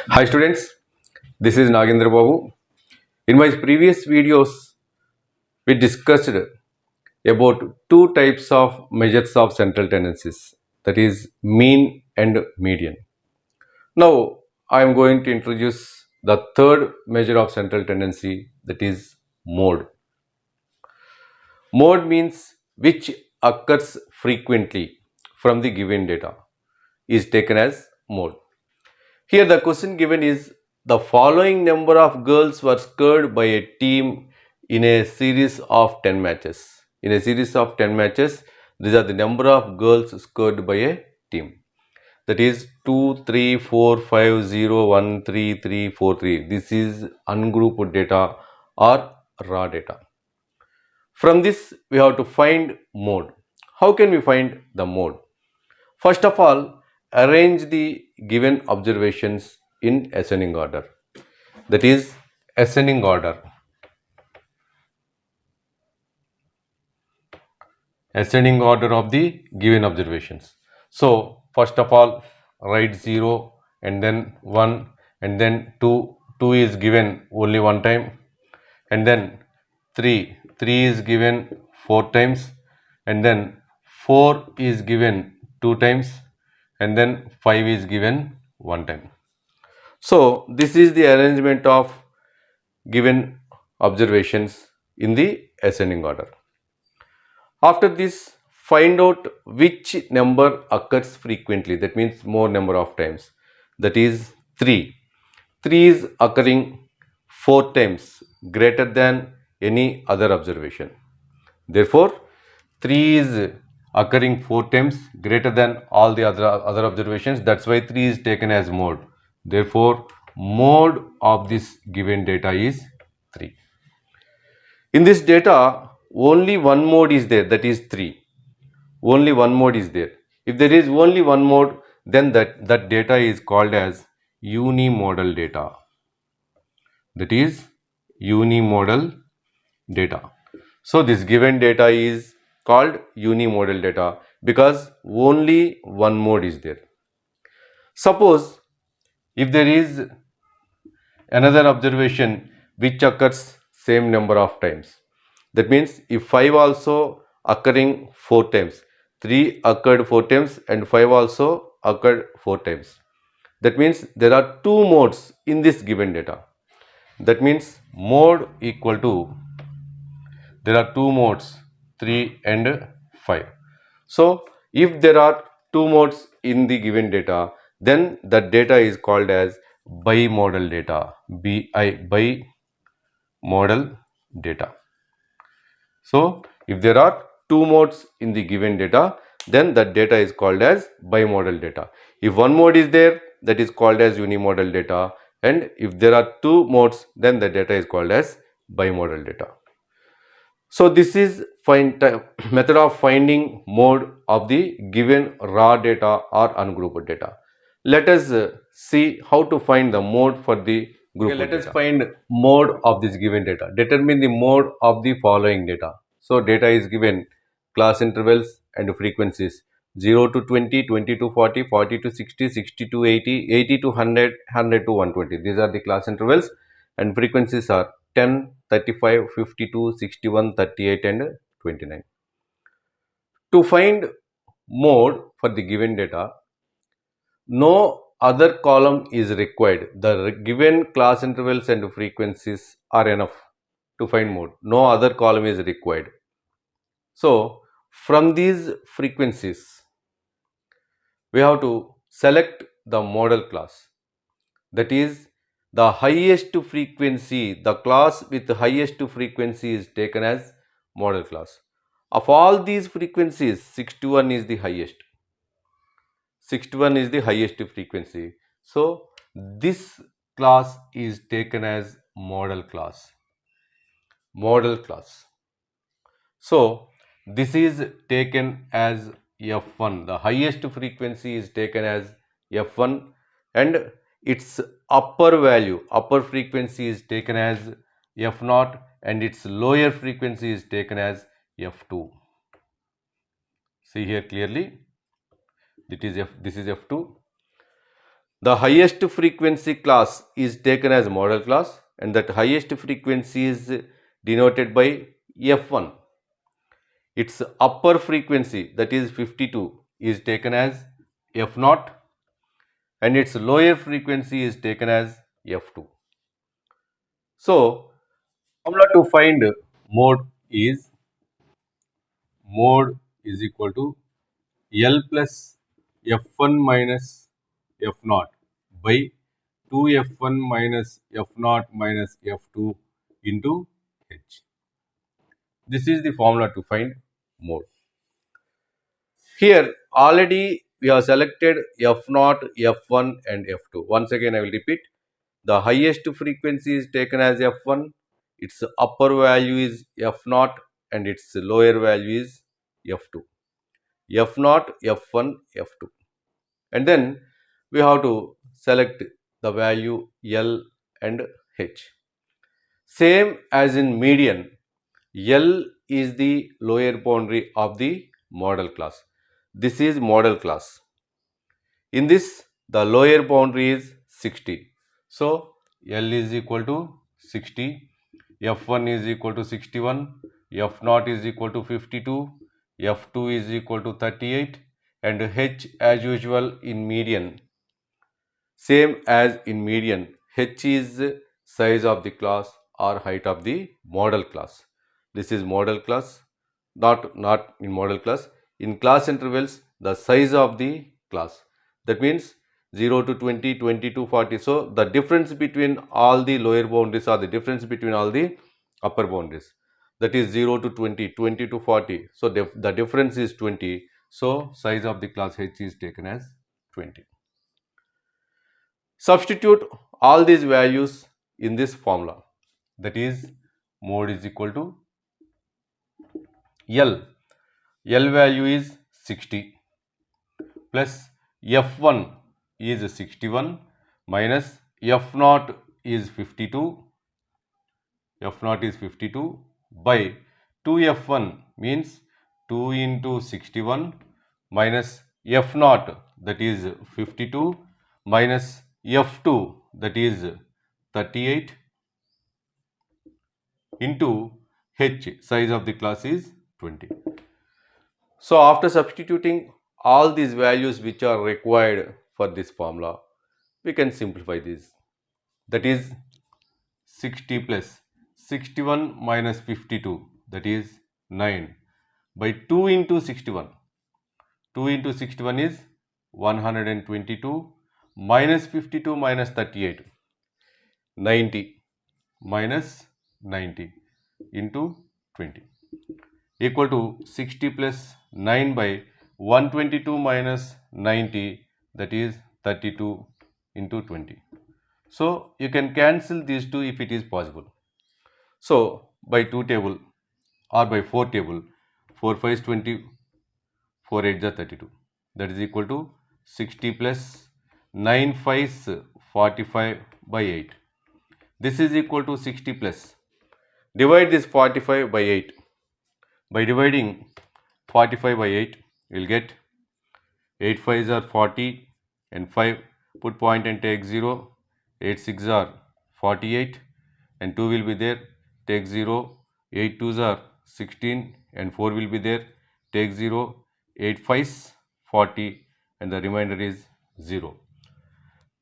Hi students, this is Nagendra Babu. In my previous videos, we discussed about two types of measures of central tendencies, that is mean and median. Now, I am going to introduce the third measure of central tendency, that is mode. Mode means which occurs frequently from the given data is taken as mode. Here the question given is the following number of girls were scored by a team in a series of 10 matches. In a series of 10 matches, these are the number of girls scored by a team. That is 2, 3, 4, 5, 0, 1, 3, 3, 4, 3. This is ungrouped data or raw data. From this, we have to find mode. How can we find the mode? First of all, arrange the given observations in ascending order. That is ascending order. Ascending order of the given observations. So, first of all, write 0 and then 1 and then 2. 2 is given only one time, and then 3. 3 is given 4 times, and then 4 is given 2 times, and then 5 is given 1 time. So, this is the arrangement of given observations in the ascending order. After this, find out which number occurs frequently, that means more number of times, that is 3. 3 is occurring 4 times greater than any other observation. Therefore, 3 is occurring 4 times greater than all the other observations. That's why 3 is taken as mode. Therefore, mode of this given data is 3. In this data, only one mode is there, that is 3. Only one mode is there. If there is only one mode, then that data is called as unimodal data. That is unimodal data. So this given data is called unimodal data because only one mode is there. Suppose if there is another observation which occurs same number of times. That means if 5 also occurring 4 times, 3 occurred 4 times and 5 also occurred 4 times. That means there are two modes in this given data. That means mode equal to, there are two modes 3 and 5. So if there are two modes in the given data, then the data is called as bimodal data. Bimodal data. So if there are two modes in the given data, then that data is called as bimodal data. If one mode is there, that is called as unimodal data, and if there are two modes, then the data is called as bimodal data. So this is method of finding mode of the given raw data or ungrouped data. Let us see how to find the mode for the group. Okay, let us find mode of this given data. Determine the mode of the following data. So data is given class intervals and frequencies 0 to 20, 20 to 40, 40 to 60, 60 to 80, 80 to 100, 100 to 120. These are the class intervals, and frequencies are 10, 35, 52, 61, 38 and 29. To find mode for the given data, no other column is required. The given class intervals and frequencies are enough to find mode. No other column is required. So, from these frequencies, we have to select the model class. That is, the highest frequency, the class with the highest frequency is taken as model class. Of all these frequencies, 61 is the highest. 61 is the highest frequency. So, this class is taken as model class. Model class. So, this is taken as F1. The highest frequency is taken as F1 and its upper value, upper frequency is taken as F0 and its lower frequency is taken as F2. See here clearly, this is F2. The highest frequency class is taken as model class, and that highest frequency is denoted by F1. Its upper frequency, that is 52, is taken as F0, and its lower frequency is taken as F2. So, formula to find mode is equal to L plus F1 minus F0 by 2F1 minus F0 minus F2 into H. This is the formula to find mode. Here already we have selected F0, F1 and F2. Once again I will repeat. The highest frequency is taken as F1, its upper value is F0 and its lower value is F2. F0, F1, F2. And then we have to select the value L and H. Same as in median, L is the lower boundary of the model class. This is model class. In this, the lower boundary is 60. So, L is equal to 60, F1 is equal to 61, F0 is equal to 52, F2 is equal to 38, and H as usual in median. Same as in median, H is size of the class or height of the model class. This is model class, not in model class. In class intervals, the size of the class. That means 0 to 20, 20 to 40. So, the difference between all the lower boundaries or the difference between all the upper boundaries. That is 0 to 20, 20 to 40. So, the difference is 20. So, size of the class H is taken as 20. Substitute all these values in this formula, that is mode is equal to L. L value is 60 plus F1 is 61 minus F0 is 52. F0 is 52 by 2F1 means 2 into 61 minus F0, that is 52, minus F2, that is 38, into H, size of the class is 20. So, after substituting all these values which are required for this formula, we can simplify this. That is 60 plus 61 minus 52, that is 9, by 2 into 61. 2 into 61 is 122 minus 52 minus 38, 90 minus 90 into 20 equal to 60 plus 9 by 122 minus 90, that is 32 into 20. So, you can cancel these two if it is possible. So, by 2 table or by 4 table, 4 5 is 20, 4 8 is 32, that is equal to 60 plus 9 5 is 45 by 8. This is equal to 60 plus, divide this 45 by 8. By dividing 45 by 8, you will get 8 5s are 40 and 5, put point and take 0, 8 6 are 48 and 2 will be there, take 0, 8 2s are 16 and 4 will be there, take 0, 8 5s 40 and the remainder is 0.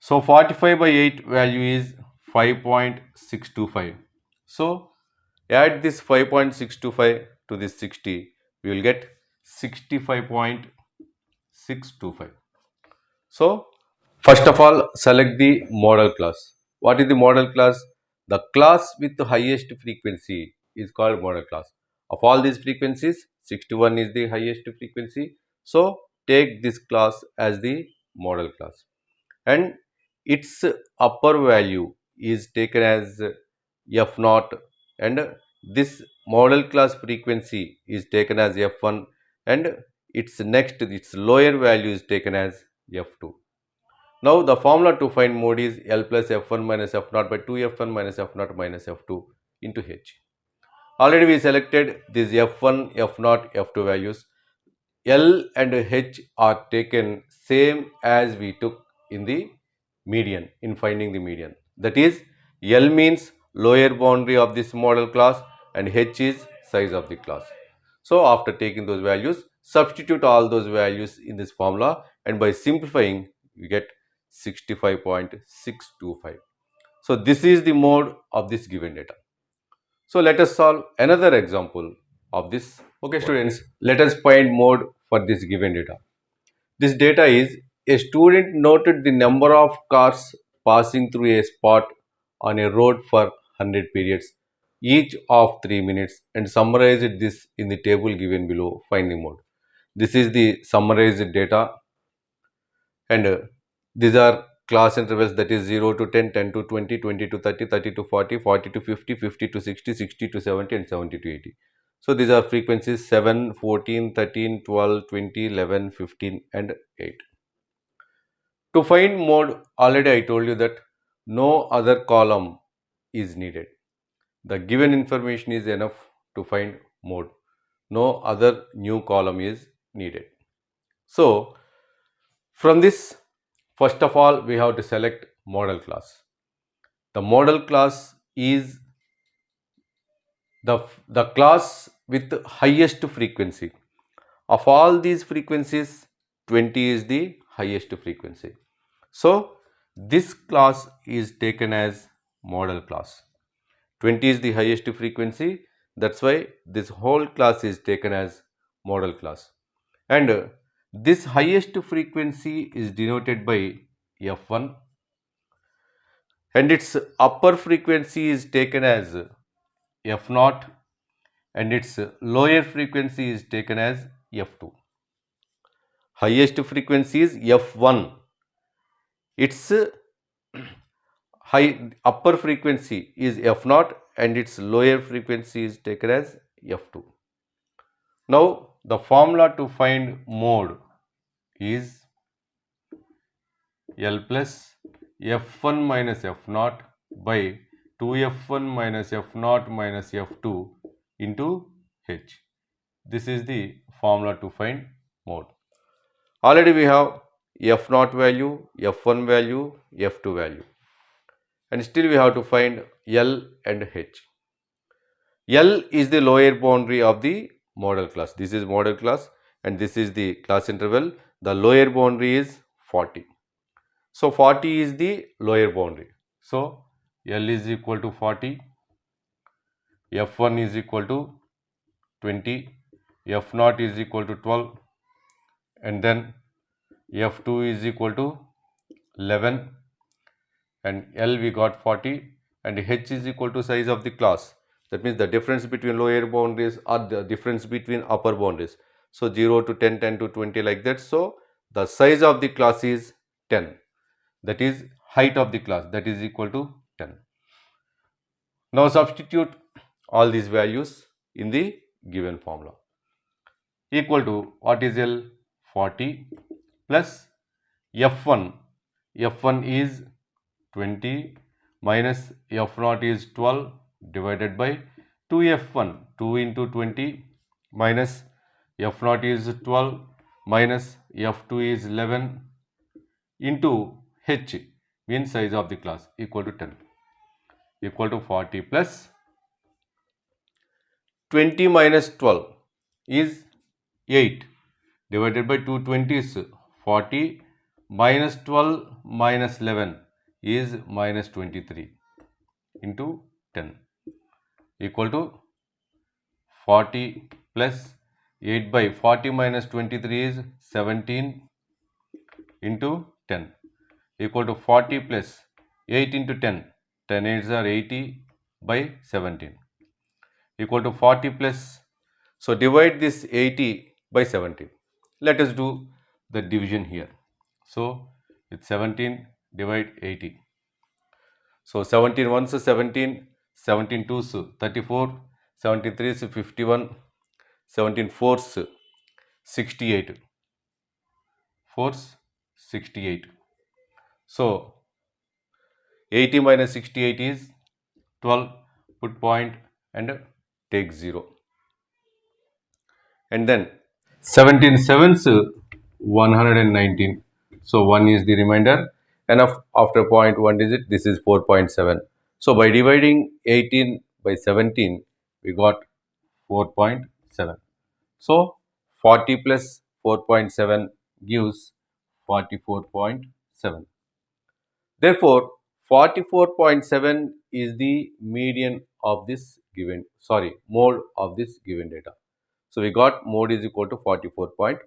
So, 45 by 8 value is 5.625. So, add this 5.625 to this 60, we will get 65.625. So, first of all, select the model class. What is the model class? The class with the highest frequency is called model class. Of all these frequencies, 61 is the highest frequency. So, take this class as the model class, and its upper value is taken as F0, and this model class frequency is taken as F1, and its lower value is taken as F2. Now, the formula to find mode is L plus F1 minus F0 by 2F1 minus F0 minus F2 into H. Already we selected these F1, F0, F2 values. L and H are taken same as we took in the median, in finding the median. That is, L means lower boundary of this model class and H is size of the class. So after taking those values, substitute all those values in this formula, and by simplifying you get 65.625. So this is the mode of this given data. So let us solve another example of this. Okay students, let us find mode for this given data. This data is: a student noted the number of cars passing through a spot on a road for 100 periods, each of 3 minutes, and summarized this in the table given below. Find the mode. This is the summarized data, and these are class intervals, that is 0 to 10, 10 to 20, 20 to 30, 30 to 40, 40 to 50, 50 to 60, 60 to 70, and 70 to 80. So these are frequencies 7, 14, 13, 12, 20, 11, 15, and 8. To find mode, already I told you that no other column is needed. The given information is enough to find mode. No other new column is needed. So from this, first of all, we have to select model class. The model class is the class with the highest frequency. Of all these frequencies, 20 is the highest frequency. So this class is taken as model class. 20 is the highest frequency, that's why this whole class is taken as model class. And this highest frequency is denoted by F1, and its upper frequency is taken as F0, and its lower frequency is taken as F2. Highest frequency is F1. Its upper frequency is F0 and its lower frequency is taken as F2. Now the formula to find mode is L plus F1 minus F0 by 2F1 minus F0 minus F2 into H. This is the formula to find mode. Already we have F0 value, F1 value, F2 value, and still we have to find L and H. L is the lower boundary of the model class. This is model class and this is the class interval. The lower boundary is 40. So 40 is the lower boundary. So L is equal to 40, F1 is equal to 20, F0 is equal to 12, and then F2 is equal to 11, and L we got 40, and H is equal to size of the class. That means the difference between lower boundaries or the difference between upper boundaries. So 0 to 10, 10 to 20, like that. So the size of the class is 10. That is height of the class, that is equal to 10. Now substitute all these values in the given formula. Equal to, what is L? 40 plus F1. F1 is 20 minus F0 is 12 divided by 2F1. 2 into 20 minus F0 is 12 minus F2 is 11 into H, means size of the class, equal to 10, equal to 40 plus 20 minus 12 is 8 divided by 220 is 40 minus 12 minus 11 is minus 23 into 10, equal to 40 plus 8 by 40 minus 23 is 17 into 10, equal to 40 plus 8 into 10, 10 8s are 80 by 17, equal to 40 plus, so divide this 80 by 17. Let us do the division here. So with 17 divide 80. So 17 ones is 17, 17 twos 34, 17 threes 51, 17 fours 68, fours 68. So 80 minus 68 is 12, put point and take 0. And then 17 sevens 119. So 1 is the remainder, enough after 0.1 digit, this is 4.7. So by dividing 18 by 17, we got 4.7. So 40 plus 4.7 gives 44.7. Therefore, 44.7 is the median of this given, sorry, mode of this given data. So we got mode is equal to 44.7.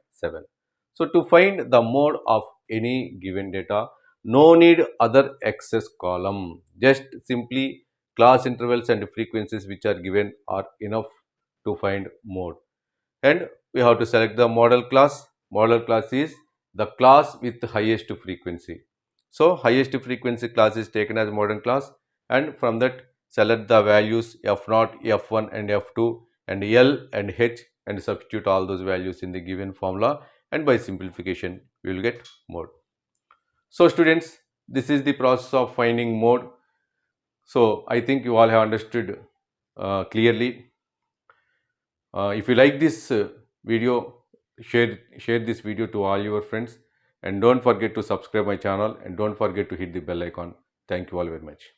So to find the mode of any given data, no need other excess column. Just simply class intervals and frequencies which are given are enough to find mode. And we have to select the model class. Model class is the class with the highest frequency. So highest frequency class is taken as model class, and from that select the values f0, f1 and f2 and L and H and substitute all those values in the given formula, and by simplification we will get mode. So students, this is the process of finding mode. So I think you all have understood clearly. If you like this video, share this video to all your friends, and don't forget to subscribe my channel, and don't forget to hit the bell icon. Thank you all very much.